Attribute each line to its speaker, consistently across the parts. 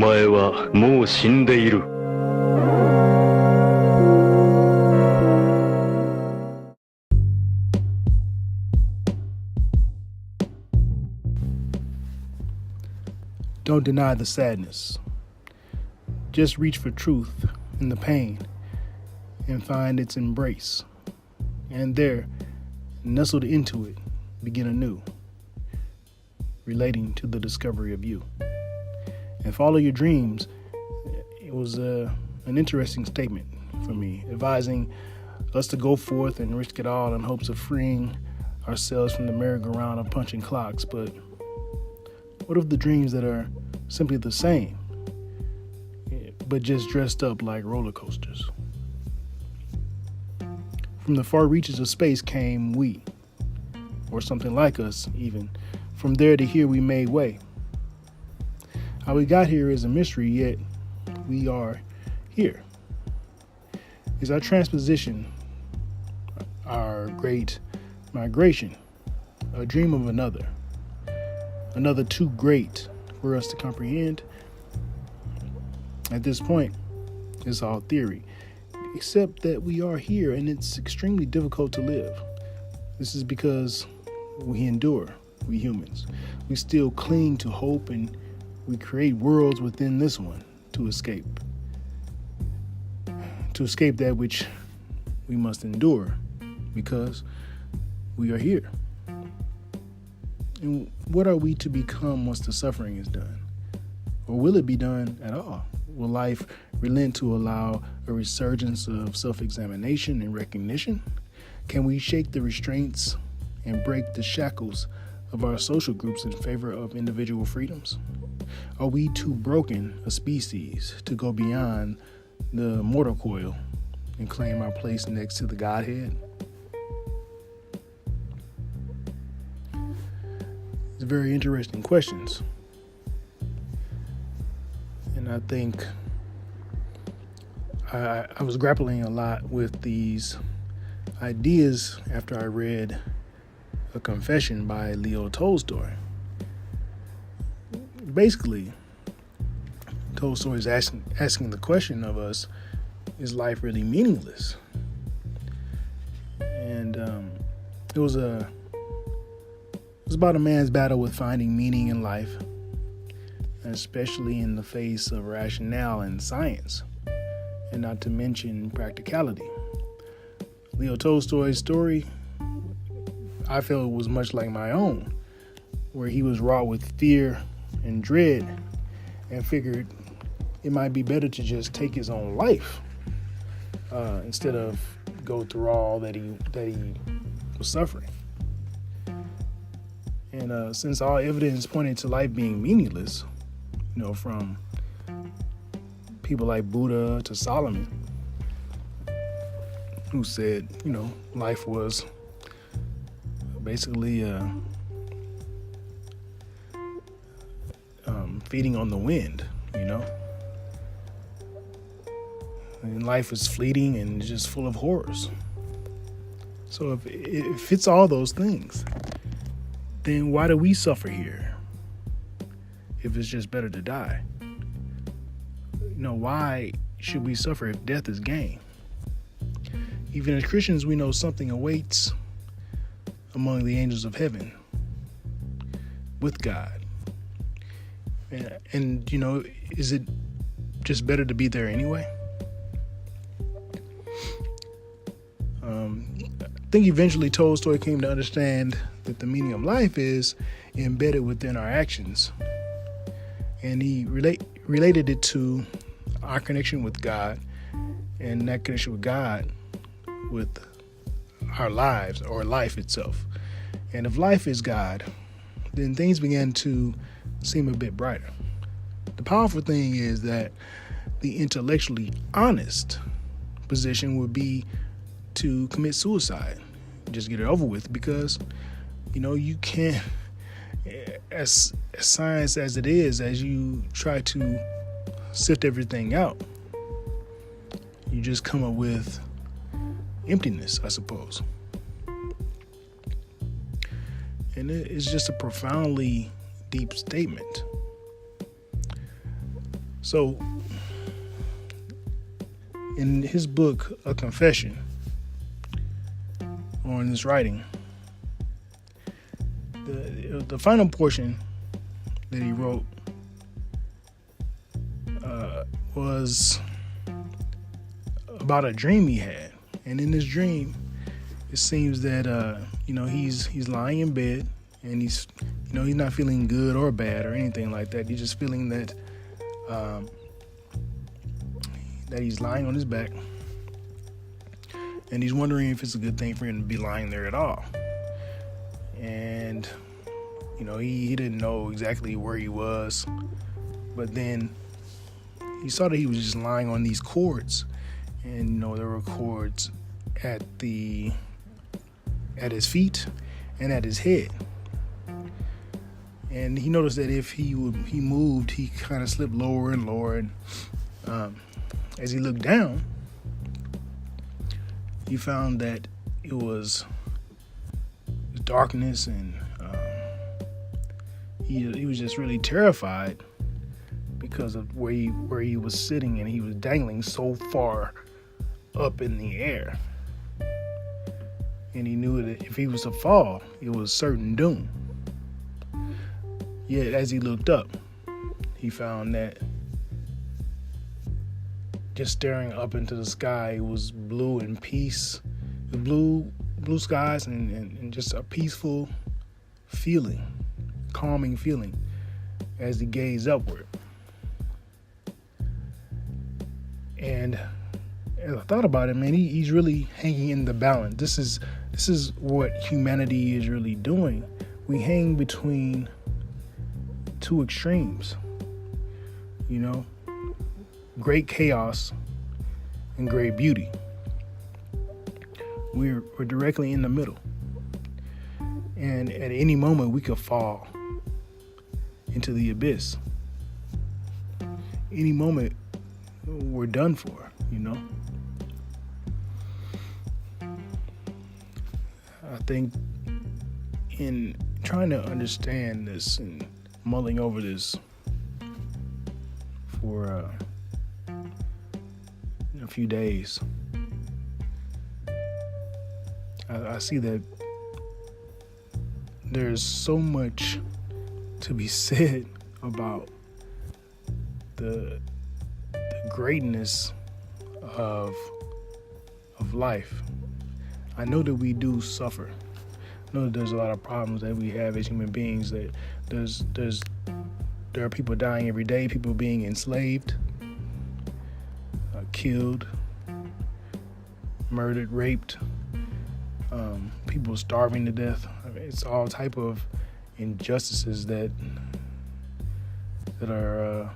Speaker 1: 前はもう死んでいる。
Speaker 2: Don't deny the sadness. Just reach for truth in the pain and find its embrace. And there, nestled into it, begin anew, relating to the discovery of you. And follow your dreams. It was an interesting statement for me, advising us to go forth and risk it all in hopes of freeing ourselves from the merry-go-round of punching clocks. But what of the dreams that are simply the same, but just dressed up like roller coasters? From the far reaches of space came we, or something like us even. From there to here we made way. How we got here is a mystery, yet we are here. Is our transposition, our great migration, a dream of another too great for us to comprehend? At this point, it's all theory, except that we are here and it's extremely difficult to live. This is because we endure, we humans. We still cling to hope and we create worlds within this one to escape that which we must endure because we are here. And what are we to become once the suffering is done? Or will it be done at all? Will life relent to allow a resurgence of self-examination and recognition? Can we shake the restraints and break the shackles of our social groups in favor of individual freedoms? Are we too broken a species to go beyond the mortal coil and claim our place next to the Godhead? It's very interesting questions. And I think I was grappling a lot with these ideas after I read A Confession by Leo Tolstoy. Basically, Tolstoy is asking the question of us, is life really meaningless? And it was about a man's battle with finding meaning in life, especially in the face of rationale and science, and not to mention practicality. Leo Tolstoy's story, I felt, was much like my own, where he was wrought with fear and dread and figured it might be better to just take his own life instead of go through all that he was suffering. And since all evidence pointed to life being meaningless, from people like Buddha to Solomon, who said, life was basically feeding on the wind, and life is fleeting and just full of horrors. So if it fits all those things, then why do we suffer here if it's just better to die? Why should we suffer if death is gain? Even as Christians, we know something awaits among the angels of heaven with God. And is it just better to be there anyway? I think eventually Tolstoy came to understand that the meaning of life is embedded within our actions. And he related it to our connection with God, and that connection with God with our lives, or life itself. And if life is God, then things began to seem a bit brighter. The powerful thing is that the intellectually honest position would be to commit suicide, just get it over with, because you can't, as science as it is, as you try to sift everything out, you just come up with emptiness, I suppose. And it's just a profoundly deep statement. So, in his book, A Confession, on this writing, the final portion that he wrote was about a dream he had. And in this dream, it seems that he's lying in bed, and he's not feeling good or bad or anything like that. He's just feeling that he's lying on his back, and he's wondering if it's a good thing for him to be lying there at all. And he didn't know exactly where he was, but then he saw that he was just lying on these cords, and there were cords at his feet and at his head. And he noticed that if he moved, he kind of slipped lower and lower. And as he looked down, he found that it was darkness, and he was just really terrified because of where he was sitting, and he was dangling so far up in the air. And he knew that if he was to fall, it was certain doom. Yet, as he looked up, he found that just staring up into the sky, it was blue and peace, blue skies, and just a peaceful feeling, calming feeling as he gazed upward. And as I thought about it, man, he's really hanging in the balance. This is what humanity is really doing. We hang between two extremes, great chaos and great beauty. We're directly in the middle, and at any moment we could fall into the abyss. Any moment we're done for, I think in trying to understand this and mulling over this for a few days, I see that there's so much to be said about the greatness of life. I know that we do suffer. I know that there's a lot of problems that we have as human beings. That there are people dying every day, people being enslaved, killed, murdered, raped, people starving to death. I mean, it's all type of injustices that are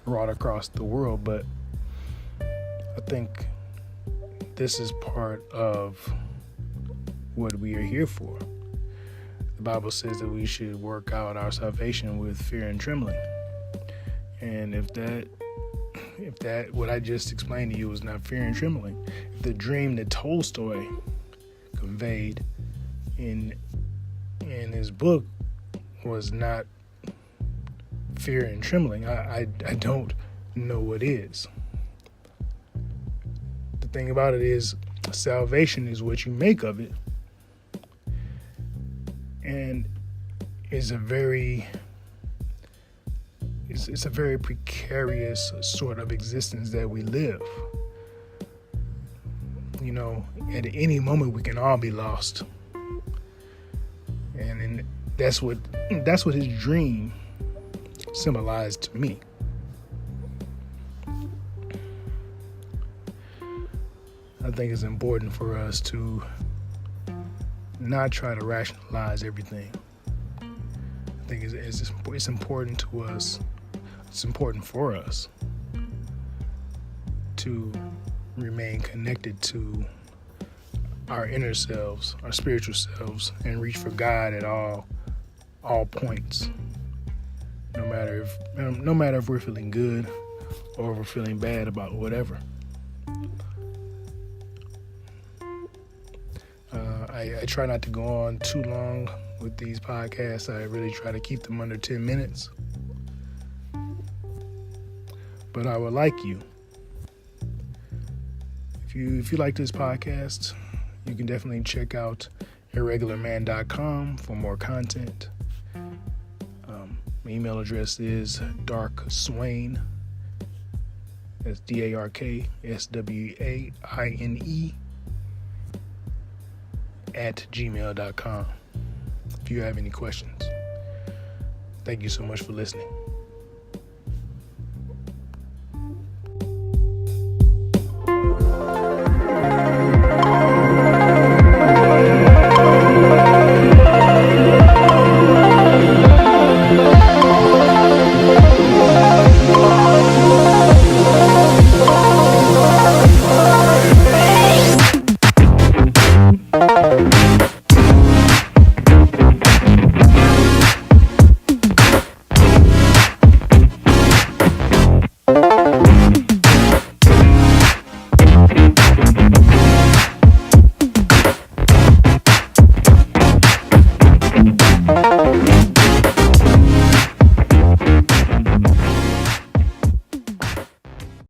Speaker 2: wrought across the world. But I think this is part of what we are here for. The Bible says that we should work out our salvation with fear and trembling. And if that what I just explained to you was not fear and trembling, if the dream that Tolstoy conveyed in his book was not fear and trembling, I don't know what is. The thing about it is, salvation is what you make of it, and it's a very precarious sort of existence that we live. At any moment we can all be lost, and that's what his dream symbolized to me. I think it's important for us to not try to rationalize everything. I think it's important to us. It's important for us to remain connected to our inner selves, our spiritual selves, and reach for God at all points. No matter if we're feeling good or if we're feeling bad about whatever. I try not to go on too long with these podcasts. I really try to keep them under 10 minutes. but I would like you. If you like this podcast, you can definitely check out IRREGULARMAN.com for more content. My email address is darkswain. That's DARKSWAINE @gmail.com if you have any questions. Thank you so much for listening.